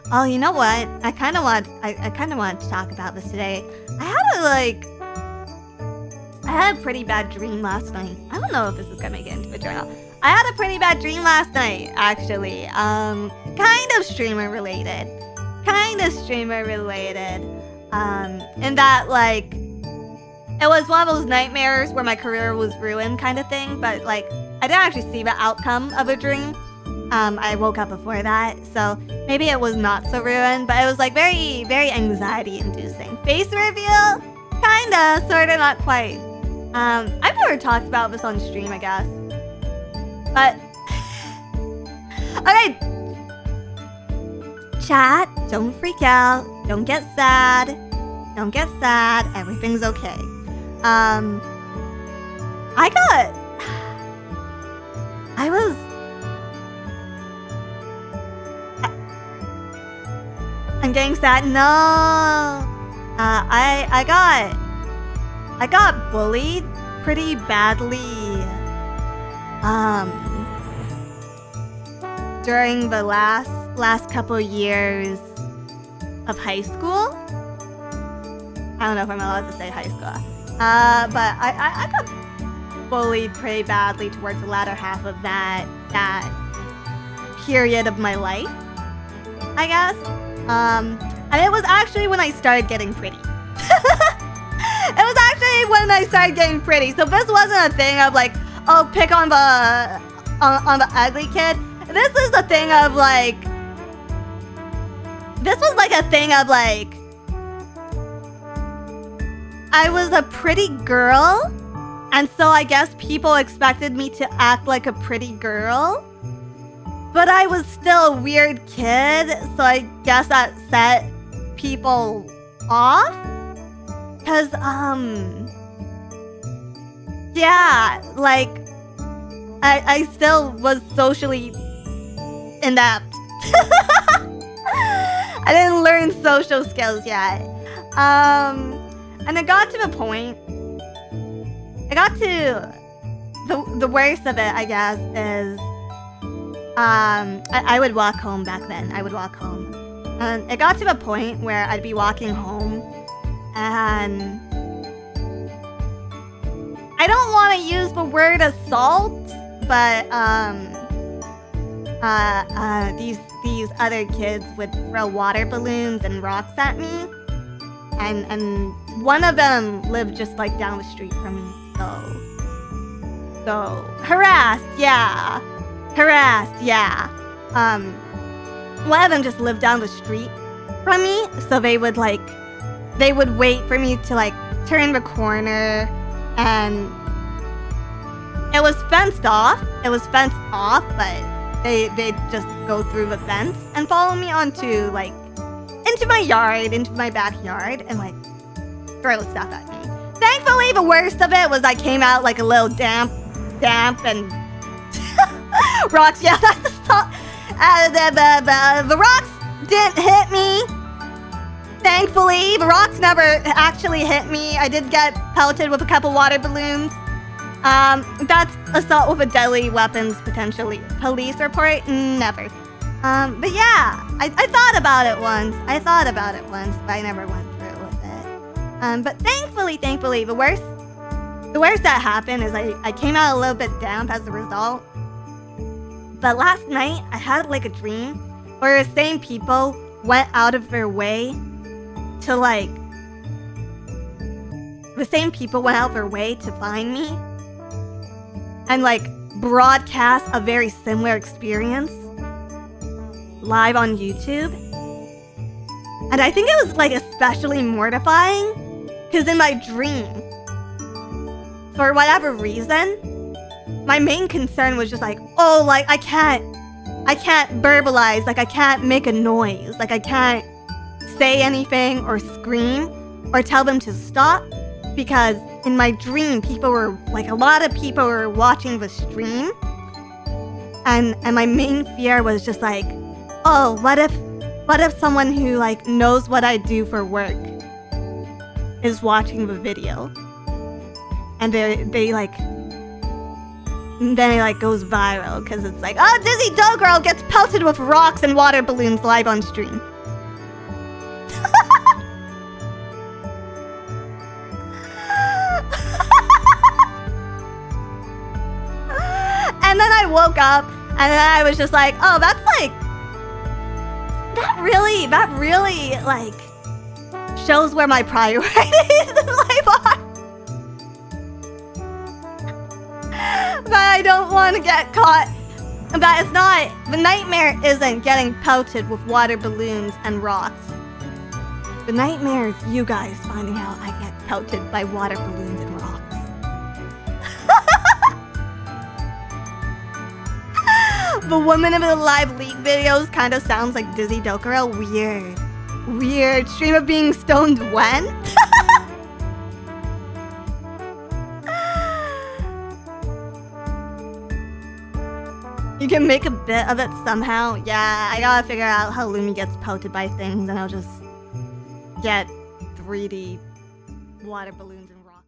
Oh, you know what? I kind of want to talk about this today. I had a pretty bad dream last night. I don't know if this is gonna make it into a journal. I had a pretty bad dream last night, actually. Kind of streamer related. In that, like, it was one of those nightmares where my career was ruined kind of thing, but, like, I didn't actually see the outcome of a dream. I woke up before that, so maybe it was not so ruined, but it was, like, very, very anxiety-inducing. Face reveal? Kinda, sorta, not quite. I've never talked about this on stream, I guess. But, okay. Chat, don't freak out. Don't get sad. Everything's okay. I'm getting sad. No. I got bullied pretty badly during the last couple years of high school. I don't know if I'm allowed to say high school. But I got bullied pretty badly towards the latter half of that period of my life, I guess. And it was actually when I started getting pretty. So this wasn't a thing of like, oh, pick on the ugly kid. This is a thing of like, I was a pretty girl, and so I guess people expected me to act like a pretty girl. But I was still a weird kid, so I guess that set people off. Cause, yeah, like, I still was socially inept. I didn't learn social skills yet. And it got to the point, the worst of it, I guess, is, I would walk home back then. And it got to the point where I'd be walking home, and I don't want to use the word assault, but, these other kids would throw water balloons and rocks at me, and one of them lived just like down the street from me, so harassed, yeah. One of them just lived down the street from me, so they would wait for me to like turn the corner, and it was fenced off, but they'd just go through the fence and follow me into my backyard, and like throw stuff at me. Thankfully, the worst of it was I came out like a little damp and rocks. Yeah, that's the song. The rocks didn't hit me. Thankfully, the rocks never actually hit me. I did get pelted with a couple water balloons. That's assault with a deadly weapons, potentially. Police report? Never. But yeah, I thought about it once. But I never went through with it. But thankfully, the worst that happened is I came out a little bit damp as a result. But last night, I had like a dream where the same people went out of their way to find me and like broadcast a very similar experience live on YouTube. And I think it was like especially mortifying because in my dream, for whatever reason, my main concern was just like, oh, like I can't verbalize, like I can't make a noise, like I can't say anything or scream or tell them to stop, because in my dream a lot of people were watching the stream, and my main fear was just like, oh, what if someone who like knows what I do for work is watching the video, and they like And then it like goes viral because it's like, oh, Dizzydokuro gets pelted with rocks and water balloons live on stream. And then I woke up and then I was just like, oh, that's like, that really like shows where my priorities in life are. But I don't want to get caught. But it's not, the nightmare isn't getting pelted with water balloons and rocks. The nightmare is you guys finding out I get pelted by water balloons and rocks. The woman in the live leak videos kind of sounds like Dizzydokuro. Weird. Stream of being stoned when? You can make a bit of it somehow. Yeah, I gotta figure out how Lumi gets pelted by things and I'll just get 3D water balloons and rocks.